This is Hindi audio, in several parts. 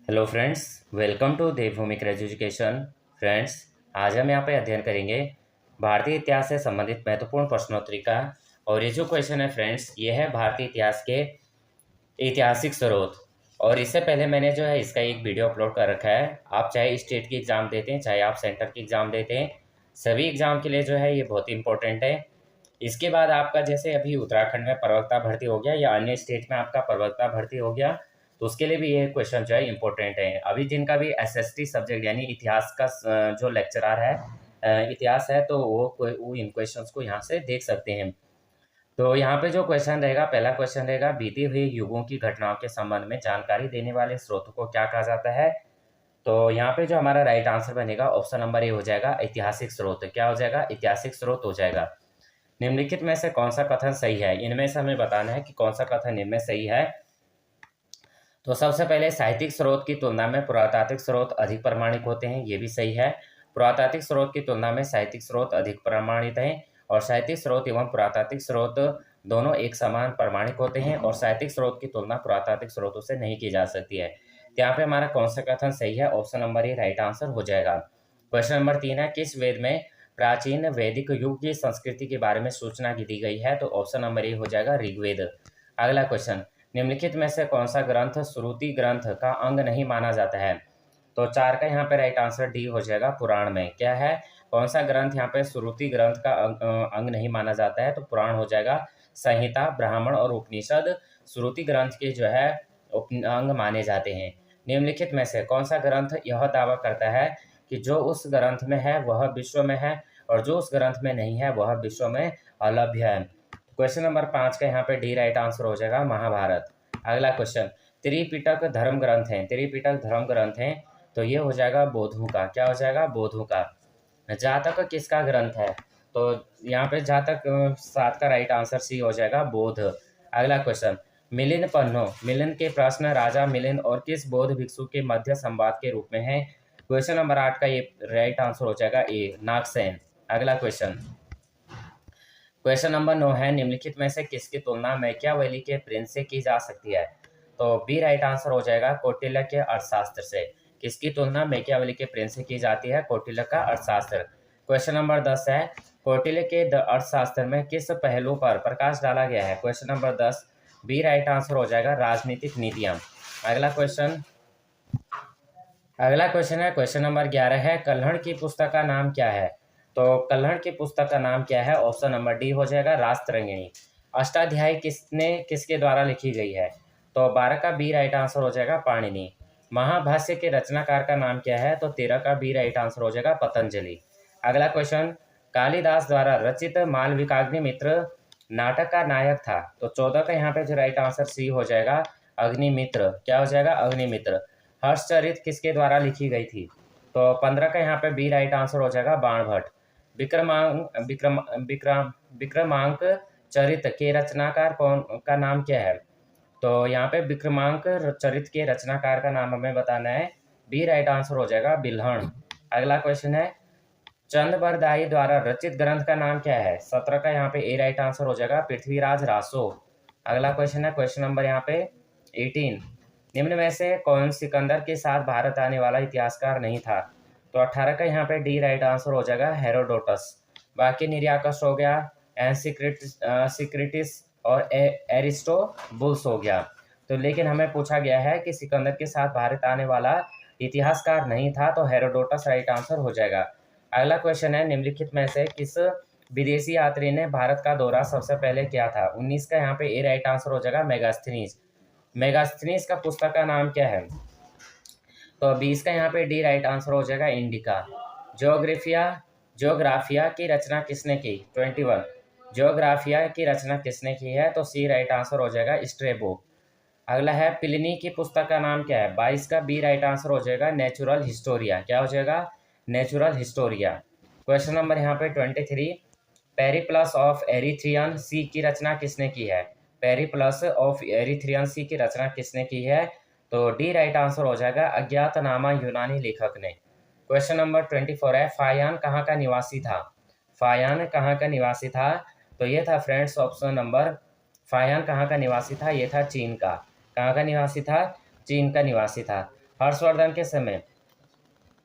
Hello friends, welcome to Devbhoomi education. Friends, आज हम यहाँ पे अध्ययन करेंगे भारतीय इतिहास से संबंधित महत्वपूर्ण प्रश्नोत्तरी का। और ये जो क्वेश्चन है फ्रेंड्स, ये है भारतीय इतिहास के ऐतिहासिक स्रोत। और इससे पहले मैंने जो है इसका एक वीडियो अपलोड कर रखा है। आप चाहे स्टेट की एग्ज़ाम देते हैं, चाहे आप सेंटर की एग्ज़ाम देते हैं, सभी एग्ज़ाम के लिए जो है ये बहुत इंपॉर्टेंट है। इसके बाद आपका जैसे अभी उत्तराखंड में प्रवक्ता भर्ती हो गया या अन्य स्टेट में आपका प्रवक्ता भर्ती हो गया, तो उसके लिए भी ये क्वेश्चन जो है इम्पोर्टेंट है। अभी जिनका भी एसएसटी सब्जेक्ट यानी इतिहास का जो लेक्चरर है, इतिहास है, तो वो इन क्वेश्चंस को यहाँ से देख सकते हैं। तो यहाँ पे जो क्वेश्चन रहेगा, पहला क्वेश्चन रहेगा, बीते हुए युगों की घटनाओं के संबंध में जानकारी देने वाले स्रोत को क्या कहा जाता है। तो यहाँ पे जो हमारा राइट आंसर बनेगा ऑप्शन नंबर ए हो जाएगा, ऐतिहासिक स्रोत। क्या हो जाएगा? ऐतिहासिक स्रोत हो जाएगा। निम्नलिखित में से कौन सा कथन सही है? इनमें से हमें बताना है कि कौन सा कथन इनमें सही है। तो सबसे पहले साहित्यिक स्रोत की तुलना में पुरातात्विक स्रोत अधिक प्रमाणिक होते हैं, ये भी सही है। पुरातात्विक स्रोत की तुलना में साहित्यिक स्रोत अधिक प्रमाणित हैं, और साहित्यिक स्रोत एवं पुरातात्विक स्रोत दोनों एक समान प्रमाणिक होते हैं, और साहित्यिक स्रोत की तुलना पुरातात्विक स्रोतों से नहीं की जा सकती है। तो यहाँ पे हमारा कौन सा कथन सही है? Option number A right answer हो जाएगा। क्वेश्चन नंबर 3 है, किस वेद में प्राचीन वैदिक युग की संस्कृति के बारे में सूचना की दी गई है? तो ऑप्शन नंबर ए हो जाएगा, ऋग्वेद। अगला क्वेश्चन, निम्नलिखित में से कौन सा ग्रंथ श्रुति ग्रंथ का अंग नहीं माना जाता है? तो 4 का यहाँ पे राइट आंसर डी हो जाएगा, पुराण में। क्या है? कौन सा ग्रंथ यहाँ पे श्रुति ग्रंथ का अंग नहीं माना जाता है? तो पुराण हो जाएगा। संहिता, ब्राह्मण और उपनिषद श्रुति ग्रंथ के जो है अंग माने जाते हैं। निम्नलिखित में से कौन सा ग्रंथ यह दावा करता है कि जो उस ग्रंथ में है वह विश्व में है, और जो उस ग्रंथ में नहीं है वह विश्व में अलभ्य है? क्वेश्चन नंबर 5 का यहाँ पे डी राइट आंसर हो जाएगा, महाभारत। अगला क्वेश्चन, त्रिपिटक धर्म ग्रंथ है, त्रिपिटक धर्म ग्रंथ है, तो ये हो जाएगा बोधू का। क्या हो जाएगा? बोधू का। जातक किसका ग्रंथ है? तो यहाँ पे जातक 7 का राइट आंसर सी हो जाएगा, बोध। अगला क्वेश्चन, मिलिंद पन्नो, मिलिंद के प्रश्न राजा मिलिंद और किस बौद्ध भिक्षु के मध्य संवाद के रूप में है? क्वेश्चन नंबर 8 का ये राइट आंसर हो जाएगा ए, नागसेन। अगला क्वेश्चन, क्वेश्चन नंबर 9 है, निम्नलिखित में से किसकी तुलना मैकियावेली के प्रिंस से की जा सकती है? तो बी राइट आंसर हो जाएगा, कौटिल्य के अर्थशास्त्र से। किसकी तुलना मैकियावेली के प्रिंस से की जाती है? कौटिल्य का अर्थशास्त्र। क्वेश्चन नंबर 10 है, कौटिल्य के अर्थशास्त्र में किस पहलू पर प्रकाश डाला गया है? Question number 10 B right answer हो जाएगा, राजनीतिक नीतियां। अगला क्वेश्चन है, क्वेश्चन नंबर 11 है, कल्हड़ की पुस्तक का नाम क्या है? तो कल्हड़ की पुस्तक का नाम क्या है? ऑप्शन नंबर डी हो जाएगा, रासतरंगिणी। अष्टाध्यायी किसके द्वारा लिखी गई है? तो 12 का बी राइट आंसर हो जाएगा, पाणिनि। महाभाष्य के रचनाकार का नाम क्या है? तो 13 का बी राइट आंसर हो जाएगा, पतंजलि। अगला क्वेश्चन, कालिदास द्वारा रचित मालविकाग्निमित्र नाटक का नायक था? तो 14 का यहाँ पे जो राइट आंसर सी हो जाएगा, अग्निमित्र। क्या हो जाएगा? अग्निमित्र। हर्षचरित किसके द्वारा लिखी गई थी? तो 15 का यहाँ पे बी राइट आंसर हो जाएगा, बाणभट्ट। विक्रमांक चरित के रचनाकार कौन का नाम क्या है? तो यहाँ पे विक्रमांक चरित के रचनाकार का नाम हमें बताना है। बी राइट आंसर हो जाएगा, बिल्हण। अगला क्वेश्चन है, चंद द्वारा रचित ग्रंथ का नाम क्या है? 17 का यहाँ पे ए राइट आंसर हो जाएगा, पृथ्वीराज रासो। अगला क्वेश्चन है, क्वेश्चन नंबर यहाँ पे 18, निम्न में से कौन सिकंदर के साथ भारत आने वाला इतिहासकार नहीं था? तो 18 का यहाँ पे डी राइट आंसर हो जाएगा, हेरोडोटस। बाकी निरियाकस हो गया, सिक्रेटिस और एरिस्टोबुल्स हो गया। तो लेकिन हमें पूछा गया है कि सिकंदर के साथ भारत आने वाला इतिहासकार नहीं था, तो हेरोडोटस राइट आंसर हो जाएगा। अगला क्वेश्चन है, निम्नलिखित में से किस विदेशी यात्री ने भारत का दौरा सबसे पहले किया था? 19 का यहाँ पे ए राइट आंसर हो जाएगा, मेगास्थनीज। मेगास्थनीज का पुस्तक का नाम क्या है? तो 20 का यहाँ पे डी राइट आंसर हो जाएगा, इंडिका। ज्योग्राफिया की रचना किसने की? 21, ज्योग्राफिया की रचना किसने की है? तो सी राइट आंसर हो जाएगा, स्ट्रेबो। अगला है, प्लिनी की पुस्तक का नाम क्या है? 22 का बी राइट आंसर हो जाएगा, नेचुरल हिस्टोरिया। क्या हो जाएगा? Natural Historia. क्वेश्चन नंबर यहाँ पे 23, पेरिप्लस ऑफ एरिथ्रियन सी की रचना किसने की है? पेरिप्लस ऑफ एरिथ्रियन सी की रचना किसने की है? तो डी राइट आंसर हो जाएगा, अज्ञातनामा यूनानी लेखक ने। क्वेश्चन नंबर 24 है, फायान कहाँ का निवासी था? फायान कहाँ का निवासी था? तो ये था फ्रेंड्स ऑप्शन नंबर, फायान कहाँ का निवासी था? ये था चीन का। कहाँ का निवासी था? चीन का निवासी था। हर्षवर्धन के समय,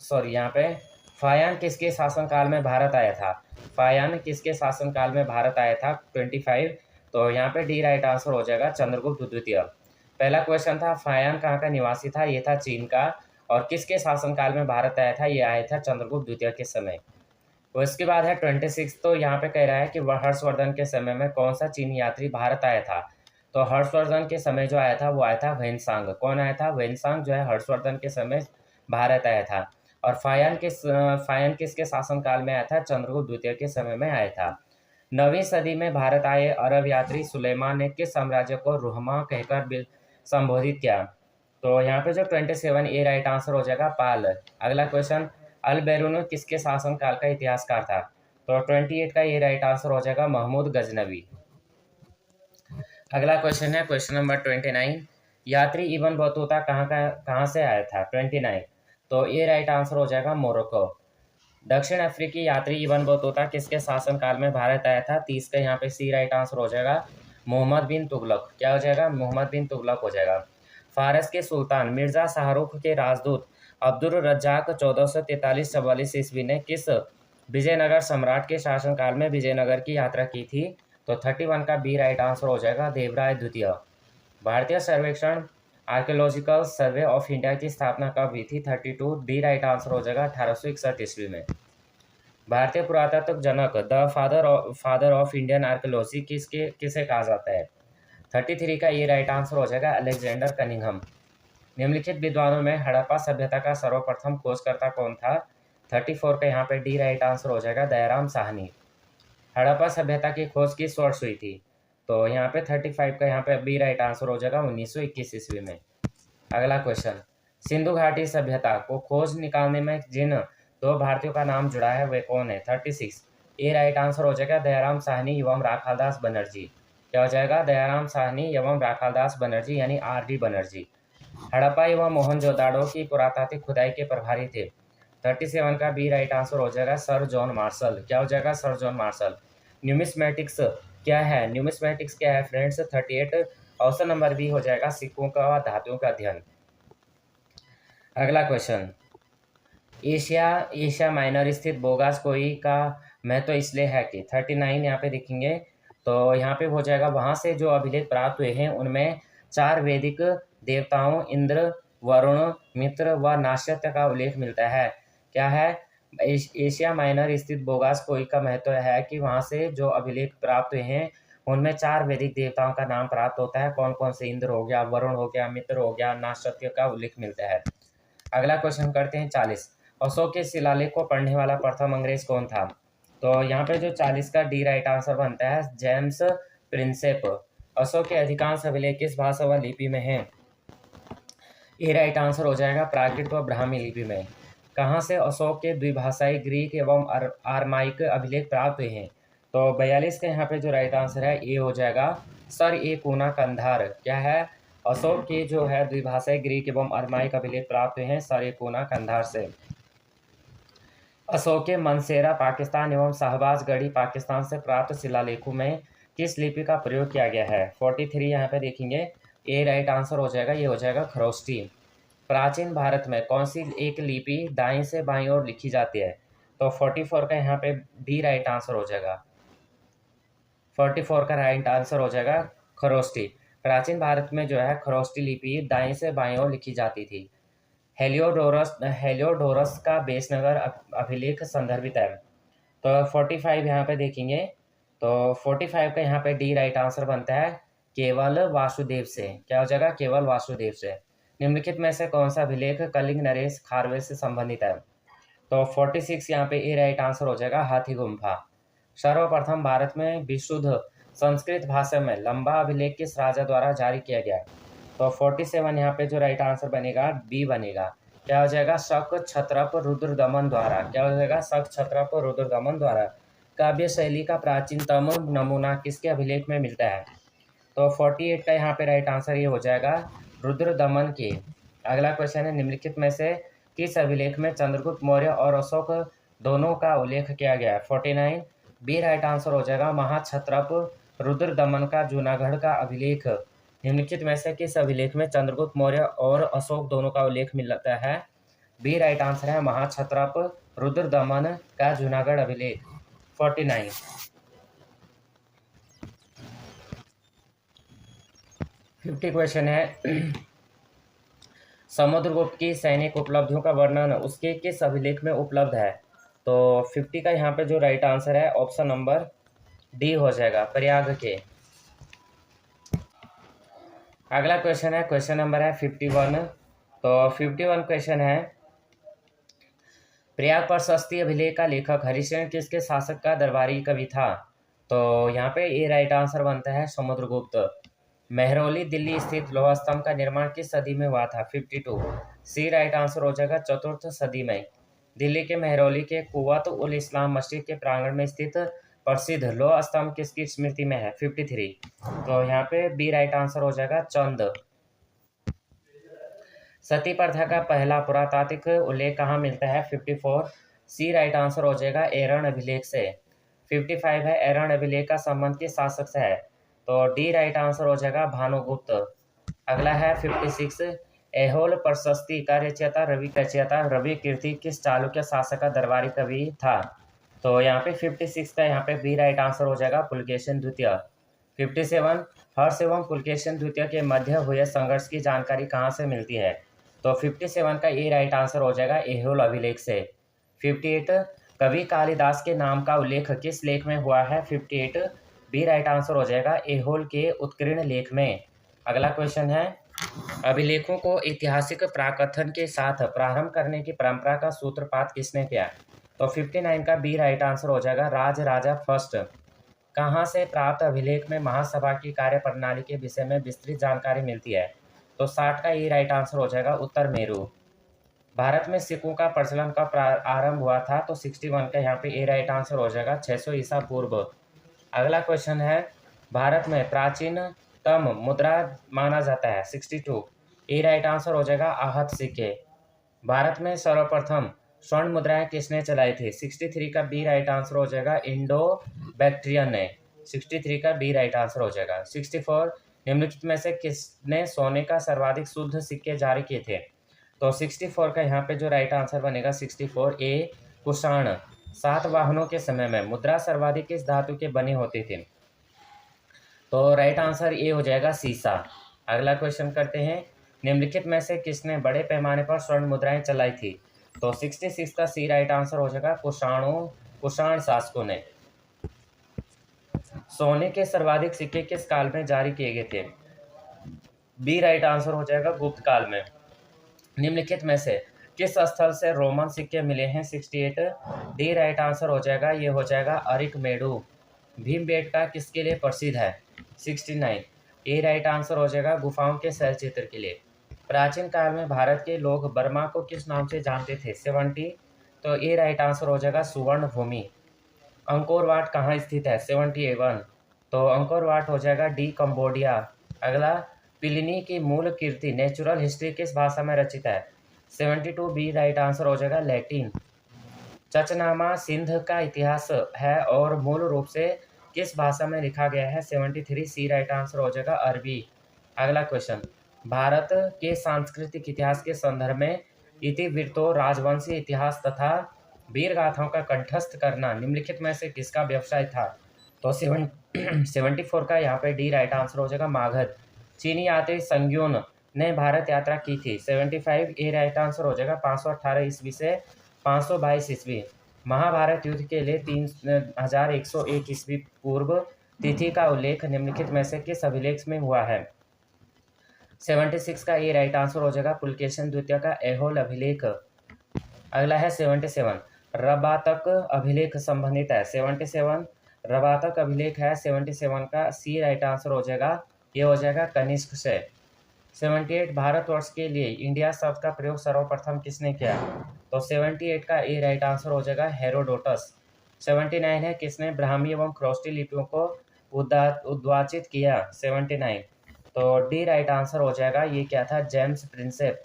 सॉरी यहाँ पे फायान किसके शासनकाल में भारत आया था? फायान किसके शासनकाल में भारत आया था? 25। तो यहाँ पे डी राइट आंसर हो जाएगा चंद्रगुप्त द्वितीय। पहला क्वेश्चन था फायान कहाँ का निवासी था? ये था चीन का। और किसके शासनकाल में भारत आया था? ये आया था चंद्रगुप्त द्वितीय के समय। तो इसके बाद है 26। तो यहाँ पे कह रहा है कि वह हर्षवर्धन के समय में कौन सा चीनी यात्री भारत आया था? तो हर्षवर्धन के समय जो आया था वो आया था वेनसांग। कौन आया था? वेनसांग जो है हर्षवर्धन के समय भारत आया था। और फायन किसके शासनकाल में आया था? चंद्रगुप्त द्वितीय के समय में आया था। 9वीं सदी में भारत आए अरब यात्री सुलेमान ने किस साम्राज्य को रुहमा कहकर संबोधित किया? तो यहाँ पे जो 27 ए राइट आंसर हो जाएगा पाल। अगला क्वेश्चन, अल बैरून किसके शासनकाल का इतिहासकार था? तो 28 का ये राइट आंसर हो जाएगा महमूद गजनवी। अगला क्वेश्चन है क्वेश्चन नंबर 29, यात्री इब्न बतूता कहाँ से आया था? 29। तो ये राइट आंसर हो जाएगा मोरक्को। दक्षिण अफ्रीकी यात्री इब्न बतूता किसके शासनकाल में भारत आया था? 30 का यहाँ पे सी राइट आंसर हो जाएगा मोहम्मद बिन तुगलक। क्या हो जाएगा? मोहम्मद बिन तुगलक हो जाएगा। फारस के सुल्तान मिर्जा शाहरुख के राजदूत अब्दुल रज्जाक 1443-44 ईस्वी ने किस विजयनगर सम्राट के शासनकाल में विजयनगर की यात्रा की थी? तो 31 का बी राइट आंसर हो जाएगा देवराय द्वितीय। भारतीय सर्वेक्षण आर्कियोलॉजिकल सर्वे ऑफ इंडिया की स्थापना कब हुई थी? 32। डी राइट आंसर हो जाएगा 1861 ईस्वी में। भारतीय पुरातत्व जनक the father of Indian archaeology किसे कहा जाता है? 33 का ये राइट आंसर हो जाएगा अलेक्जेंडर कनिंघम। निम्नलिखित विद्वानों में हड़प्पा सभ्यता का सर्वप्रथम खोजकर्ता कौन था? 34 का यहाँ पे डी राइट आंसर हो जाएगा दयाराम साहनी। हड़प्पा सभ्यता की खोज किस वर्ष हुई थी? तो यहाँ पे 35 का यहाँ पे बी राइट आंसर हो जाएगा 1921 ईस्वी में। अगला क्वेश्चन, सिंधु घाटी सभ्यता को खोज निकालने में जिन दो भारतीयों का नाम जुड़ा है वे कौन है? 36। ए राइट आंसर हो जाएगा दयाराम साहनी एवं राखालदास बनर्जी। क्या हो जाएगा? दयाराम साहनी एवं राखालदास बनर्जी यानी आर.डी. बनर्जी। हड़प्पा एवं मोहनजोदाड़ो की पुरातात्विक खुदाई के प्रभारी थे। 37 का बी राइट आंसर हो जाएगा सर जॉन मार्शल। क्या हो जाएगा? Sir John Marshall. न्यूमिस्मेटिक्स क्या है? न्यूमिस्मेटिक्स क्या है फ्रेंड्स? 38। ऑप्शन नंबर बी हो जाएगा सिक्कों का व धातुओं का अध्ययन। अगला क्वेश्चन, एशिया माइनर स्थित बोगास कोई का महत्व इसलिए है कि 39 यहाँ पे देखेंगे तो यहाँ पे हो जाएगा वहाँ से जो अभिलेख प्राप्त हुए हैं उनमें 4 वैदिक देवताओं इंद्र, वरुण, मित्र व नाश्यत्य का उल्लेख मिलता है। क्या है? एशिया माइनर स्थित बोगास कोई का महत्व है कि वहाँ से जो अभिलेख प्राप्त हुए हैं उनमें 4 वैदिक देवताओं का नाम प्राप्त होता है। कौन कौन से? इंद्र हो गया, वरुण हो गया, मित्र हो गया, नाश्यत्य का उल्लेख मिलता है। अगला क्वेश्चन करते हैं 40, अशोक के शिलालेख को पढ़ने वाला प्रथम अंग्रेज कौन था? तो यहाँ पे जो 40 का डी राइट आंसर बनता है जेम्स प्रिंसेप। अशोक के अधिकांश अभिलेख किस भाषा व लिपि में हैं? ए राइट आंसर हो जाएगा प्राकृत व ब्राह्मी लिपि में। कहाँ से अशोक के द्विभाषाई ग्रीक एवं आरमाइक अभिलेख प्राप्त हुए हैं? तो 42 का यहाँ पे जो राइट आंसर है ए हो जाएगा सर ए कूना कंधार। क्या है? अशोक के जो है द्विभाषाई ग्रीक एवं अरमाइक अभिलेख प्राप्त हुए हैं सर ए कूना कंधार से। अशोक के मनसेरा पाकिस्तान एवं शाहबाज गढ़ी पाकिस्तान से प्राप्त शिलालेखों में किस लिपि का प्रयोग किया गया है? 43 यहाँ पे देखेंगे ए राइट आंसर हो जाएगा, ये हो जाएगा खरोष्टी। प्राचीन भारत में कौन सी एक लिपि दाईं से बाईं ओर लिखी जाती है? तो 44 का यहाँ पे डी राइट आंसर हो जाएगा। 44 का राइट आंसर हो जाएगा खरोष्टी। प्राचीन भारत में जो है खरोष्टी लिपि दाईं से बाईं ओर लिखी जाती थी। हेलियोडोरस का बेसनगर अभिलेख संदर्भित है। तो 45 यहाँ पे देखेंगे तो 45 का यहाँ पे डी राइट आंसर बनता है केवल वासुदेव से। क्या हो जाएगा? केवल वासुदेव से। निम्नलिखित में से कौन सा अभिलेख कलिंग नरेश खारवे से संबंधित है? तो 46 यहाँ पे ए राइट आंसर हो जाएगा हाथी गुम्फा। सर्वप्रथम भारत में विशुद्ध संस्कृत भाषा में लंबा अभिलेख किस राजा द्वारा जारी किया गया? तो 47 यहाँ पे जो राइट आंसर बनेगा बी बनेगा। क्या हो जाएगा? शक क्षत्रप रुद्रदमन द्वारा। क्या हो जाएगा? शक क्षत्रप रुद्रदमन द्वारा। काव्य शैली का प्राचीनतम नमूना किसके अभिलेख में मिलता है? तो 48 का यहाँ पे राइट आंसर ये हो जाएगा रुद्रदमन के। अगला क्वेश्चन है निम्नलिखित में से किस अभिलेख में चंद्रगुप्त मौर्य और अशोक दोनों का उल्लेख किया गया है? 49 बी राइट आंसर हो जाएगा महाक्षत्रप रुद्रदमन का जूनागढ़ का अभिलेख निम्नलिखित में से किस अभिलेख में चंद्रगुप्त मौर्य और अशोक दोनों का उल्लेख मिलता है? बी राइट आंसर है महाक्षत्रप रुद्रदमन का जूनागढ़ अभिलेख 49। 50 क्वेश्चन है समुद्रगुप्त की सैनिक उपलब्धियों का वर्णन उसके किस अभिलेख में उपलब्ध है? तो 50 का यहाँ पे जो राइट आंसर है ऑप्शन नंबर डी हो जाएगा, प्रयाग के। अगला क्वेश्चन है, क्वेश्चन नंबर है 51। तो 51 क्वेश्चन है, प्रयाग प्रशस्ति अभिलेख का लेखक हरिश्चंद्र किसके शासक का दरबारी कवि था? तो यहाँ पे ए राइट आंसर बनता है समुद्रगुप्त। मेहरौली दिल्ली स्थित लोहा स्तंभ का निर्माण किस सदी में हुआ था? 52। सी राइट आंसर हो जाएगा चतुर्थ सदी में। दिल्ली के मेहरौली के कुव्वत उल इस्लाम मस्जिद के प्रांगण में स्थित प्रसिद्ध लोह स्तंभ किसकी स्मृति में है? 53। तो यहाँ पे बी राइट आंसर हो जाएगा चंद। सती प्रथा का पहला पुरातात्विक उल्लेख कहाँ मिलता है? 54। सी राइट आंसर हो जाएगा एरन अभिलेख से। 55 है, एरन अभिलेख का संबंध किस शासक से है? तो डी राइट आंसर हो जाएगा भानुगुप्त। अगला है 56। ऐहोल प्रशस्ति का रचयिता रवि कीर्ति किस चालुक्य शासक का दरबारी कवि था? तो यहाँ पे 56 का यहाँ पे बी राइट आंसर हो जाएगा पुलकेशिन द्वितीय। 57 हर्ष एवं पुलकेशिन द्वितीय के मध्य हुए संघर्ष की जानकारी कहाँ से मिलती है? तो 57 का ए राइट आंसर हो जाएगा ऐहोल अभिलेख से। 58 कवि कालिदास के नाम का उल्लेख किस लेख में हुआ है? 58 बी राइट आंसर हो जाएगा ऐहोल के उत्कीर्ण लेख में। अगला क्वेश्चन है, अभिलेखों को ऐतिहासिक प्राकथन के साथ प्रारंभ करने की परंपरा का सूत्रपात किसने किया? तो 59 का बी राइट आंसर हो जाएगा राज राजा फर्स्ट। कहाँ से प्राप्त अभिलेख में महासभा की कार्यप्रणाली के विषय में विस्तृत जानकारी मिलती है? तो 60 का ये राइट आंसर हो जाएगा उत्तर मेरू। भारत में सिक्कों का प्रचलन कब आरंभ हुआ था? तो 61 का यहाँ पे ए राइट आंसर हो जाएगा 600 ईसा पूर्व। अगला क्वेश्चन है, भारत में प्राचीनतम मुद्रा माना जाता है? 62। ए राइट आंसर हो जाएगा आहत सिक्के। भारत में सर्वप्रथम स्वर्ण मुद्राएं किसने चलाई थी? 63 का बी राइट आंसर हो जाएगा इंडो बैक्ट्रियन ने। 63 का बी राइट आंसर हो जाएगा। 64 निम्नलिखित में से किसने सोने का सर्वाधिक शुद्ध सिक्के जारी किए थे? तो 64 का यहाँ पे जो राइट आंसर बनेगा 64 ए कुषाण। सातवाहनों के समय में मुद्रा सर्वाधिक किस धातु के बनी होती थी? तो राइट आंसर ए हो जाएगा सीसा। अगला क्वेश्चन करते हैं, निम्नलिखित में से किसने बड़े पैमाने पर स्वर्ण मुद्राएं चलाई थी? तो 66 का सी राइट आंसर हो जाएगा कुषाण शासकों ने। सोने के सर्वाधिक सिक्के किस काल में जारी किए गए थे? बी राइट आंसर हो जाएगा गुप्त काल में। निम्नलिखित में से किस स्थल से रोमन सिक्के मिले हैं? 68। डी राइट आंसर हो जाएगा ये हो जाएगा अरिकमेडु। भीमबेटका किसके लिए प्रसिद्ध है? 69। ए राइट आंसर हो जाएगा गुफाओं के शैल चित्र के लिए। प्राचीन काल में भारत के लोग बर्मा को किस नाम से जानते थे? 70। तो ए राइट आंसर हो जाएगा सुवर्ण भूमि। अंकोर वाट कहाँ स्थित है? 71। तो अंकोर वाट हो जाएगा डी कंबोडिया। अगला, प्लिनी की मूल कीर्ति नेचुरल हिस्ट्री किस भाषा में रचित है? 72 बी राइट आंसर हो जाएगा लैटिन। चचनामा सिंध का इतिहास है और मूल रूप से किस भाषा में लिखा गया है? 73 सी राइट आंसर हो जाएगा अरबी। अगला क्वेश्चन, भारत के सांस्कृतिक इतिहास के संदर्भ में इतिवृत्तों राजवंशी इतिहास तथा वीर गाथाओं का कंठस्थ करना निम्नलिखित में से किसका व्यवसाय था? तो 74 का यहाँ पे डी राइट आंसर हो जाएगा मागध। चीनी यात्री संग्यून ने भारत यात्रा की थी। 75 ए राइट आंसर हो जाएगा 518 ईस्वी से 522 ईस्वी। महाभारत युद्ध के लिए 3101 ईस्वी पूर्व तिथि का उल्लेख निम्नलिखित में से किस अभिलेख में हुआ है? 76 का ए राइट आंसर हो जाएगा पुलकेशिन द्वितीय का ऐहोल अभिलेख। अगला है 77 रबातक अभिलेख संबंधित है। 77 रबातक अभिलेख है। 77 का सी राइट आंसर हो जाएगा ये हो जाएगा कनिष्क से। 78 भारतवर्ष के लिए इंडिया शब्द का प्रयोग सर्वप्रथम किसने किया? तो 78 का ए राइट आंसर हो जाएगा हेरोडोटस। 79 है किसने ब्राह्मी एवं ख्रोष्टी लिपियों को उद्वाचित किया? 79। तो डी राइट आंसर हो जाएगा ये क्या था? James Prinsep.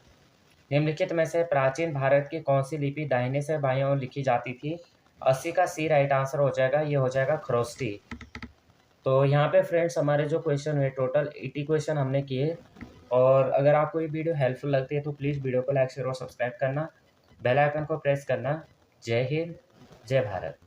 निम्नलिखित में से प्राचीन भारत की कौन सी लिपि दाहिने से बाईं ओर लिखी जाती थी? 80 का सी राइट आंसर हो जाएगा ये हो जाएगा ख्रोष्टी। तो यहाँ पे फ्रेंड्स हमारे जो क्वेश्चन हुए टोटल 80 क्वेश्चन हमने किए। और अगर आपको ये वीडियो हेल्पफुल लगती है तो प्लीज़ वीडियो को लाइक शेयर और सब्सक्राइब करना, बेल आइकन को प्रेस करना। जय हिंद, जय भारत।